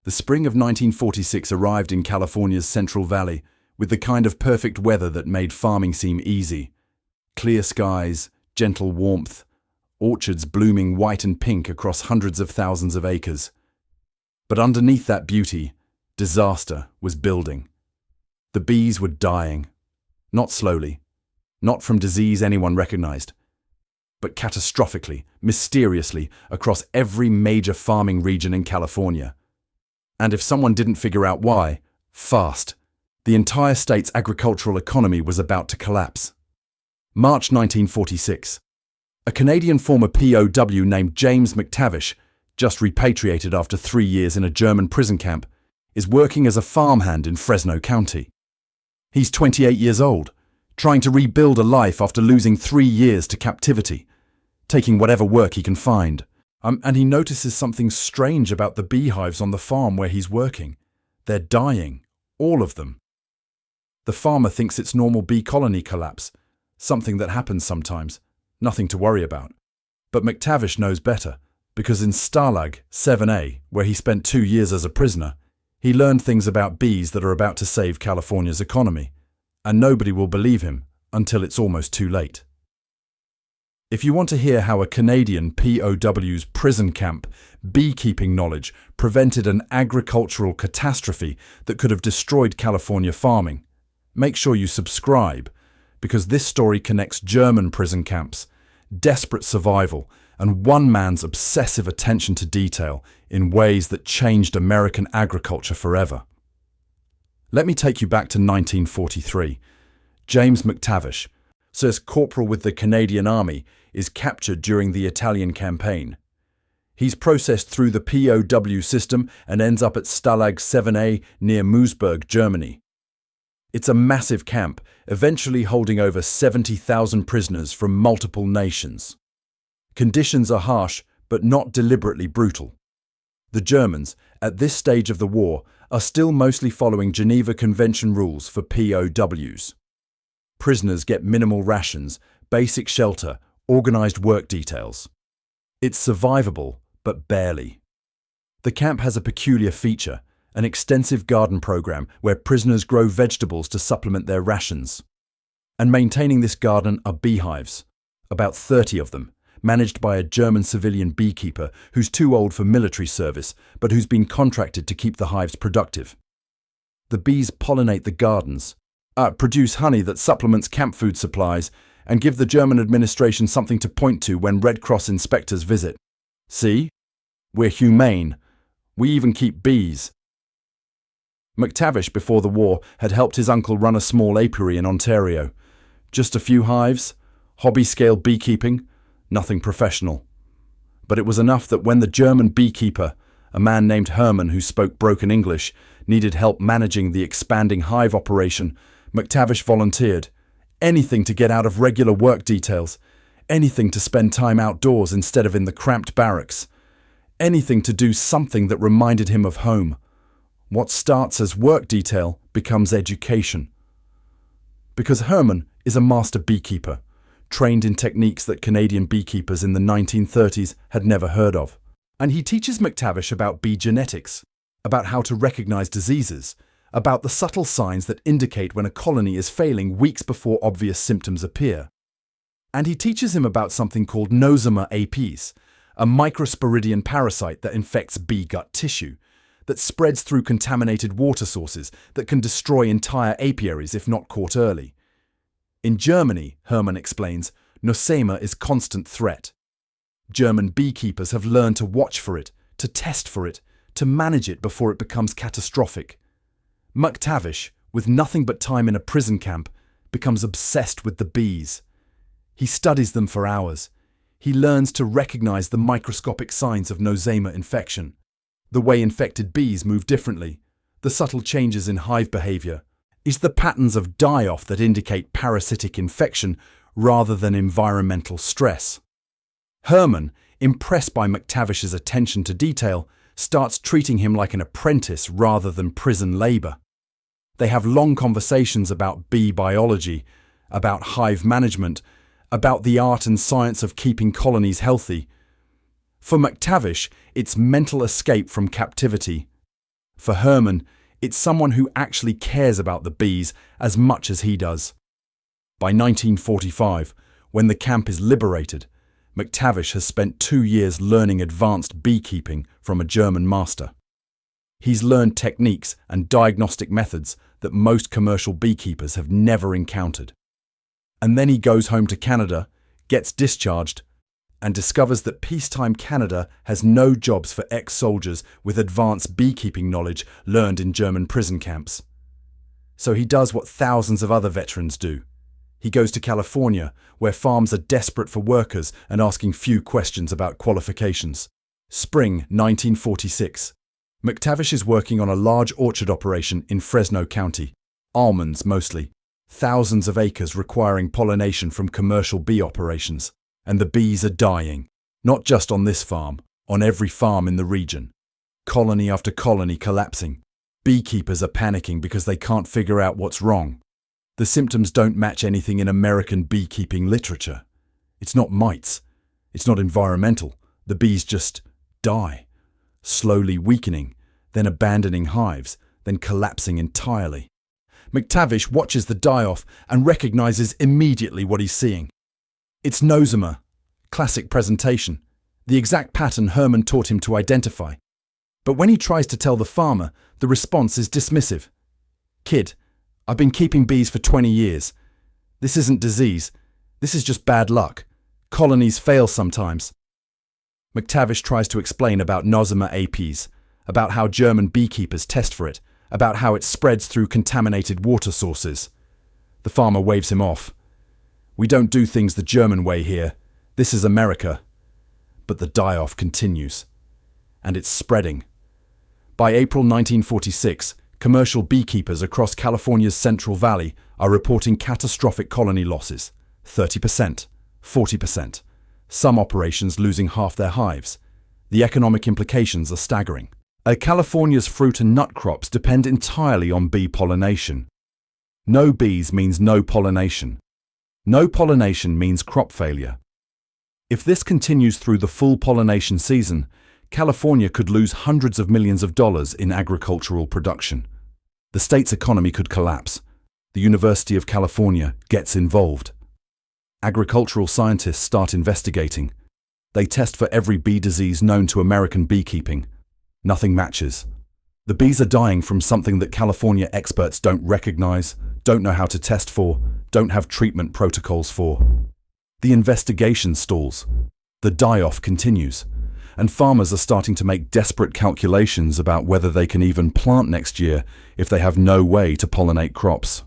The spring of 1946 arrived in California's Central Valley with the kind of perfect weather that made farming seem easy. Clear skies, gentle warmth, orchards blooming white and pink across hundreds of thousands of acres. But underneath that beauty, disaster was building. The bees were dying. Not slowly, not from disease anyone recognized, but catastrophically, mysteriously, across every major farming region in California. And if someone didn't figure out why, fast. The entire state's agricultural economy was about to collapse. March 1946. A Canadian former POW named James McTavish, just repatriated after 3 years in a German prison camp, is working as a farmhand in Fresno County. He's 28 years old, trying to rebuild a life after losing 3 years to captivity, taking whatever work he can find. And he notices something strange about the beehives on the farm where he's working. They're dying, all of them. The farmer thinks it's normal bee colony collapse, something that happens sometimes, nothing to worry about. But McTavish knows better, because in Stalag 7A, where he spent 2 years as a prisoner, he learned things about bees that are about to save California's economy. And nobody will believe him until it's almost too late. If you want to hear how a Canadian POW's prison camp beekeeping knowledge prevented an agricultural catastrophe that could have destroyed California farming, make sure you subscribe, because this story connects German prison camps, desperate survival, and one man's obsessive attention to detail in ways that changed American agriculture forever. Let me take you back to 1943. James McTavish, Sir Corporal with the Canadian Army, is captured during the Italian campaign. He's processed through the POW system and ends up at Stalag 7A near Moosburg, Germany. It's a massive camp, eventually holding over 70,000 prisoners from multiple nations. Conditions are harsh, but not deliberately brutal. The Germans, at this stage of the war, are still mostly following Geneva Convention rules for POWs. Prisoners get minimal rations, basic shelter, organized work details. It's survivable, but barely. The camp has a peculiar feature, an extensive garden program where prisoners grow vegetables to supplement their rations. And maintaining this garden are beehives, about 30 of them, managed by a German civilian beekeeper who's too old for military service, but who's been contracted to keep the hives productive. The bees pollinate the gardens, produce honey that supplements camp food supplies, and give the German administration something to point to when Red Cross inspectors visit. See? We're humane. We even keep bees. McTavish, before the war, had helped his uncle run a small apiary in Ontario. Just a few hives, hobby-scale beekeeping, nothing professional. But it was enough that when the German beekeeper, a man named Herman who spoke broken English, needed help managing the expanding hive operation, McTavish volunteered. Anything to get out of regular work details. Anything to spend time outdoors instead of in the cramped barracks. Anything to do something that reminded him of home. What starts as work detail becomes education. Because Herman is a master beekeeper, trained in techniques that Canadian beekeepers in the 1930s had never heard of. And he teaches McTavish about bee genetics, about how to recognize diseases, about the subtle signs that indicate when a colony is failing weeks before obvious symptoms appear. And he teaches him about something called Nosema apis, a microsporidian parasite that infects bee gut tissue, that spreads through contaminated water sources that can destroy entire apiaries if not caught early. In Germany, Herman explains, Nosema is constant threat. German beekeepers have learned to watch for it, to test for it, to manage it before it becomes catastrophic. McTavish, with nothing but time in a prison camp, becomes obsessed with the bees. He studies them for hours. He learns to recognize the microscopic signs of Nosema infection, the way infected bees move differently, the subtle changes in hive behavior. It's the patterns of die-off that indicate parasitic infection rather than environmental stress. Herman, impressed by McTavish's attention to detail, starts treating him like an apprentice rather than prison labor. They have long conversations about bee biology, about hive management, about the art and science of keeping colonies healthy. For McTavish, it's mental escape from captivity, For Herman, it's someone who actually cares about the bees as much as he does. By 1945, when the camp is liberated, McTavish has spent 2 years learning advanced beekeeping from a German master. He's learned techniques and diagnostic methods that most commercial beekeepers have never encountered. And then he goes home to Canada, gets discharged, and discovers that peacetime Canada has no jobs for ex-soldiers with advanced beekeeping knowledge learned in German prison camps. So he does what thousands of other veterans do. He goes to California, where farms are desperate for workers and asking few questions about qualifications. Spring 1946. McTavish is working on a large orchard operation in Fresno County. Almonds mostly. Thousands of acres requiring pollination from commercial bee operations. And the bees are dying. Not just on this farm, on every farm in the region. Colony after colony collapsing. Beekeepers are panicking because they can't figure out what's wrong. The symptoms don't match anything in American beekeeping literature. It's not mites. It's not environmental. The bees just die. Slowly weakening, then abandoning hives, then collapsing entirely. McTavish watches the die-off and recognizes immediately what he's seeing. It's nosema, classic presentation, the exact pattern Herman taught him to identify. But when he tries to tell the farmer, the response is dismissive. Kid, I've been keeping bees for 20 years. This isn't disease. This is just bad luck. Colonies fail sometimes. McTavish tries to explain about Nosema apis, about how German beekeepers test for it, about how it spreads through contaminated water sources. The farmer waves him off. We don't do things the German way here. This is America. But the die-off continues. And it's spreading. By April 1946, commercial beekeepers across California's Central Valley are reporting catastrophic colony losses. 30%, 40%. Some operations losing half their hives. The economic implications are staggering. California's fruit and nut crops depend entirely on bee pollination. No bees means no pollination. No pollination means crop failure. If this continues through the full pollination season, California could lose hundreds of millions of dollars in agricultural production. The state's economy could collapse. The University of California gets involved. Agricultural scientists start investigating. They test for every bee disease known to American beekeeping. Nothing matches. The bees are dying from something that California experts don't recognize, don't know how to test for, don't have treatment protocols for. The investigation stalls. The die-off continues. And farmers are starting to make desperate calculations about whether they can even plant next year if they have no way to pollinate crops.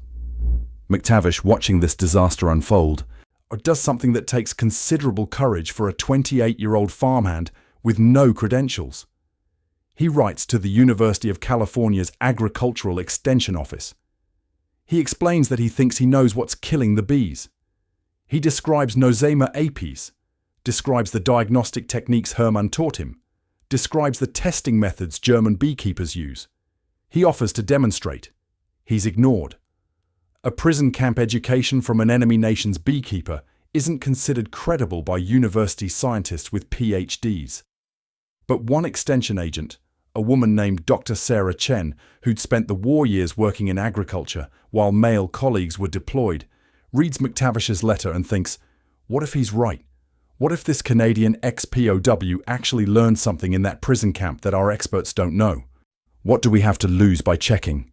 McTavish, watching this disaster unfold, does something that takes considerable courage for a 28-year-old farmhand with no credentials. He writes to the University of California's Agricultural Extension Office. He explains that he thinks he knows what's killing the bees. He describes Nosema apis, describes the diagnostic techniques Herman taught him, describes the testing methods German beekeepers use. He offers to demonstrate. He's ignored. A prison camp education from an enemy nation's beekeeper isn't considered credible by university scientists with PhDs. But one extension agent, a woman named Dr. Sarah Chen, who'd spent the war years working in agriculture while male colleagues were deployed, reads McTavish's letter and thinks, what if he's right? What if this Canadian ex-POW actually learned something in that prison camp that our experts don't know? What do we have to lose by checking?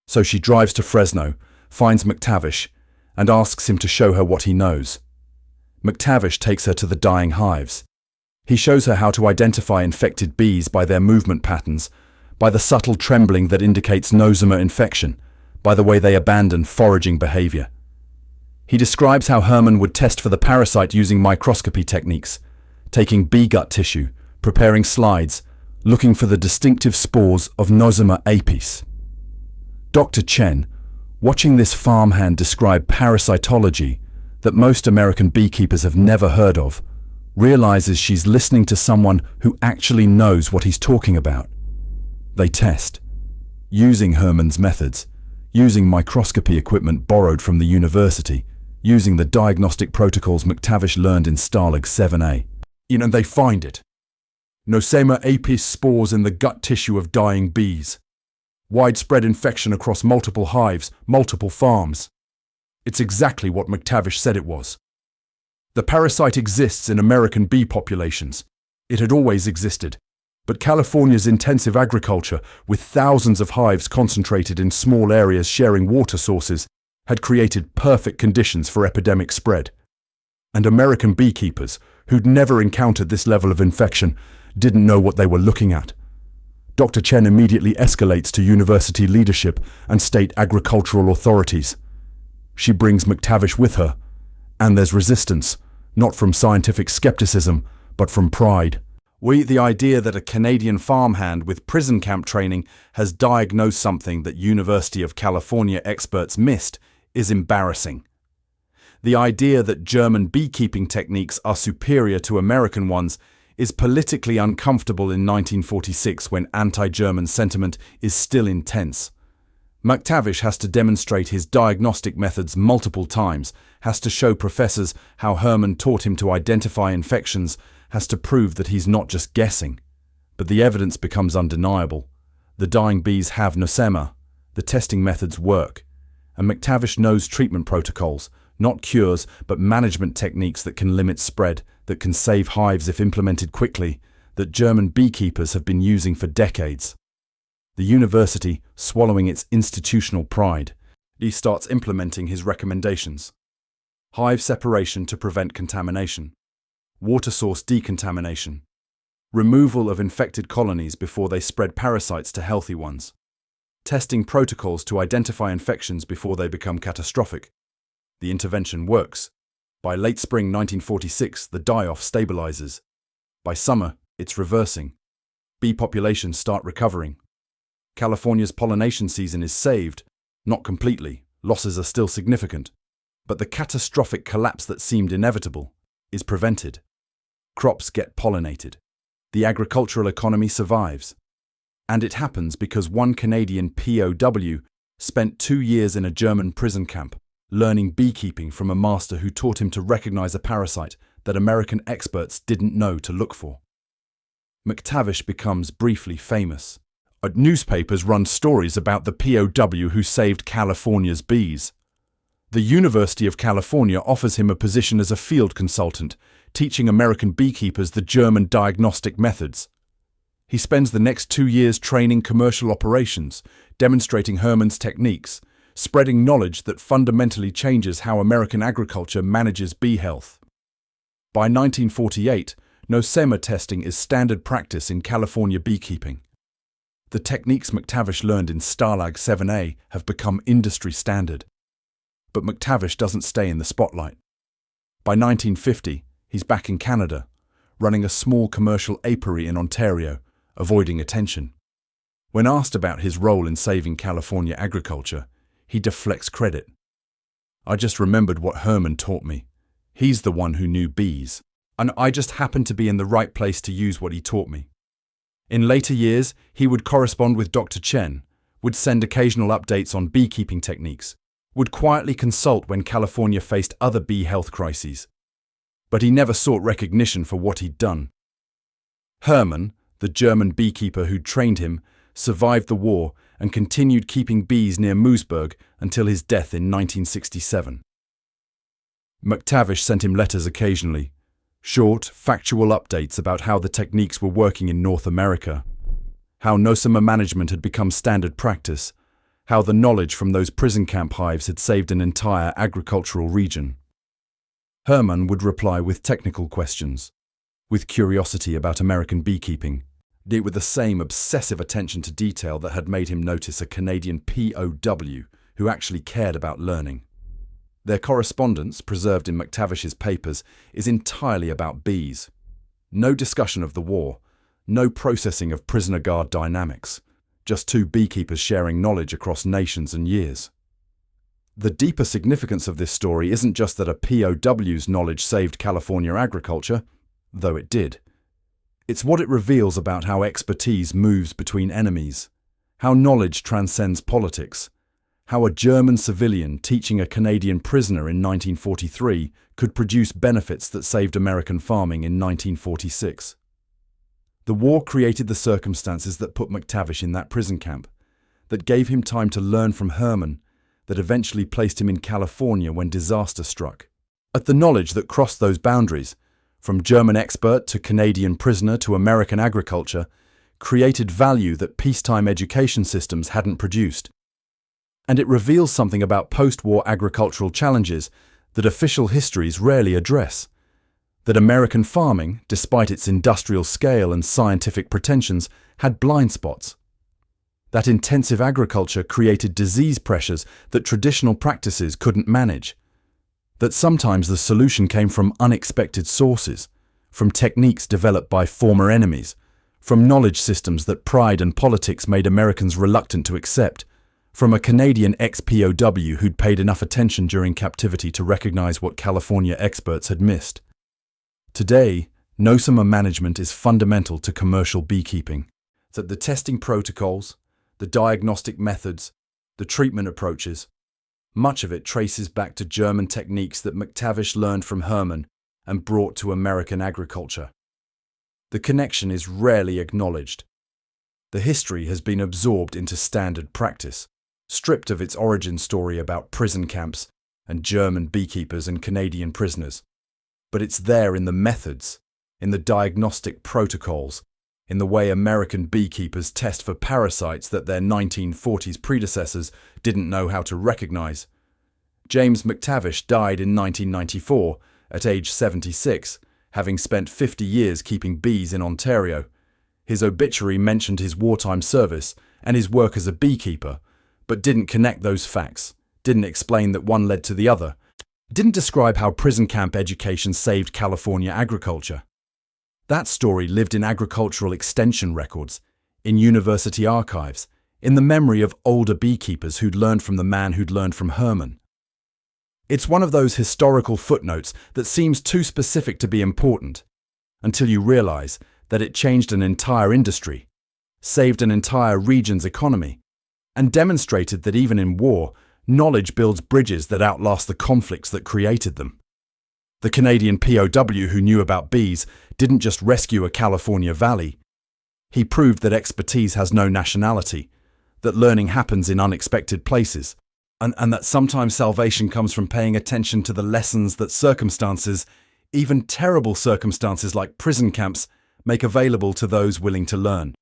So she drives to Fresno, finds McTavish, and asks him to show her what he knows. McTavish takes her to the dying hives. He shows her how to identify infected bees by their movement patterns, by the subtle trembling that indicates nosema infection, by the way they abandon foraging behavior. He describes how Herman would test for the parasite using microscopy techniques, taking bee gut tissue, preparing slides, looking for the distinctive spores of Nosema apis. Dr. Chen, watching this farmhand describe parasitology that most American beekeepers have never heard of, realizes she's listening to someone who actually knows what he's talking about. They test, using Herman's methods, using microscopy equipment borrowed from the university, using the diagnostic protocols McTavish learned in Stalag 7A. They find it. Nosema apis spores in the gut tissue of dying bees. Widespread infection across multiple hives, multiple farms. It's exactly what McTavish said it was. The parasite exists in American bee populations. It had always existed. But California's intensive agriculture, with thousands of hives concentrated in small areas sharing water sources, had created perfect conditions for epidemic spread. And American beekeepers, who'd never encountered this level of infection, didn't know what they were looking at. Dr. Chen immediately escalates to university leadership and state agricultural authorities. She brings McTavish with her, and there's resistance, not from scientific skepticism, but from pride. The idea that a Canadian farmhand with prison camp training has diagnosed something that University of California experts missed is embarrassing. The idea that German beekeeping techniques are superior to American ones is politically uncomfortable in 1946 when anti-German sentiment is still intense. McTavish has to demonstrate his diagnostic methods multiple times, has to show professors how Herman taught him to identify infections, has to prove that he's not just guessing. But the evidence becomes undeniable. The dying bees have nosema. The testing methods work. And McTavish knows treatment protocols, not cures, but management techniques that can limit spread, that can save hives if implemented quickly, that German beekeepers have been using for decades. The university, swallowing its institutional pride, he starts implementing his recommendations. Hive separation to prevent contamination. Water source decontamination. Removal of infected colonies before they spread parasites to healthy ones. Testing protocols to identify infections before they become catastrophic. The intervention works. By late spring 1946, the die-off stabilizes. By summer, it's reversing. Bee populations start recovering. California's pollination season is saved, not completely, losses are still significant, but the catastrophic collapse that seemed inevitable is prevented. Crops get pollinated. The agricultural economy survives. And it happens because one Canadian POW spent 2 years in a German prison camp, learning beekeeping from a master who taught him to recognize a parasite that American experts didn't know to look for. McTavish becomes briefly famous. Newspapers run stories about the POW who saved California's bees. The University of California offers him a position as a field consultant, teaching American beekeepers the German diagnostic methods. He spends the next 2 years training commercial operations, demonstrating Herman's techniques, spreading knowledge that fundamentally changes how American agriculture manages bee health. By 1948, nosema testing is standard practice in California beekeeping. The techniques McTavish learned in Stalag 7A have become industry standard. But McTavish doesn't stay in the spotlight. By 1950, he's back in Canada, running a small commercial apiary in Ontario, avoiding attention. When asked about his role in saving California agriculture, he deflects credit. "I just remembered what Herman taught me. He's the one who knew bees, and I just happened to be in the right place to use what he taught me." In later years, he would correspond with Dr. Chen, would send occasional updates on beekeeping techniques, would quietly consult when California faced other bee health crises. But he never sought recognition for what he'd done. Herman, the German beekeeper who'd trained him, survived the war and continued keeping bees near Moosburg until his death in 1967. McTavish sent him letters occasionally, short, factual updates about how the techniques were working in North America, how nosema management had become standard practice, how the knowledge from those prison camp hives had saved an entire agricultural region. Herman would reply with technical questions, with curiosity about American beekeeping, with the same obsessive attention to detail that had made him notice a Canadian POW who actually cared about learning. Their correspondence, preserved in McTavish's papers, is entirely about bees. No discussion of the war, no processing of prisoner guard dynamics, just two beekeepers sharing knowledge across nations and years. The deeper significance of this story isn't just that a POW's knowledge saved California agriculture, though it did. It's what it reveals about how expertise moves between enemies, how knowledge transcends politics, how a German civilian teaching a Canadian prisoner in 1943 could produce benefits that saved American farming in 1946. The war created the circumstances that put McTavish in that prison camp, that gave him time to learn from Herman, that eventually placed him in California when disaster struck. At the knowledge that crossed those boundaries, from German expert to Canadian prisoner to American agriculture, created value that peacetime education systems hadn't produced. And it reveals something about post-war agricultural challenges that official histories rarely address. That American farming, despite its industrial scale and scientific pretensions, had blind spots. That intensive agriculture created disease pressures that traditional practices couldn't manage. That sometimes the solution came from unexpected sources, from techniques developed by former enemies, from knowledge systems that pride and politics made Americans reluctant to accept, from a Canadian ex-POW who'd paid enough attention during captivity to recognize what California experts had missed. Today, no-summer management is fundamental to commercial beekeeping. That the testing protocols, the diagnostic methods, the treatment approaches, much of it traces back to German techniques that McTavish learned from Herman and brought to American agriculture. The connection is rarely acknowledged. The history has been absorbed into standard practice, stripped of its origin story about prison camps and German beekeepers and Canadian prisoners. But it's there in the methods, in the diagnostic protocols, in the way American beekeepers test for parasites that their 1940s predecessors didn't know how to recognize. James McTavish died in 1994 at age 76, having spent 50 years keeping bees in Ontario. His obituary mentioned his wartime service and his work as a beekeeper, but didn't connect those facts, didn't explain that one led to the other, didn't describe how prison camp education saved California agriculture. That story lived in agricultural extension records, in university archives, in the memory of older beekeepers who'd learned from the man who'd learned from Herman. It's one of those historical footnotes that seems too specific to be important, until you realize that it changed an entire industry, saved an entire region's economy, and demonstrated that even in war, knowledge builds bridges that outlast the conflicts that created them. The Canadian POW who knew about bees didn't just rescue a California valley. He proved that expertise has no nationality, that learning happens in unexpected places, and that sometimes salvation comes from paying attention to the lessons that circumstances, even terrible circumstances like prison camps, make available to those willing to learn.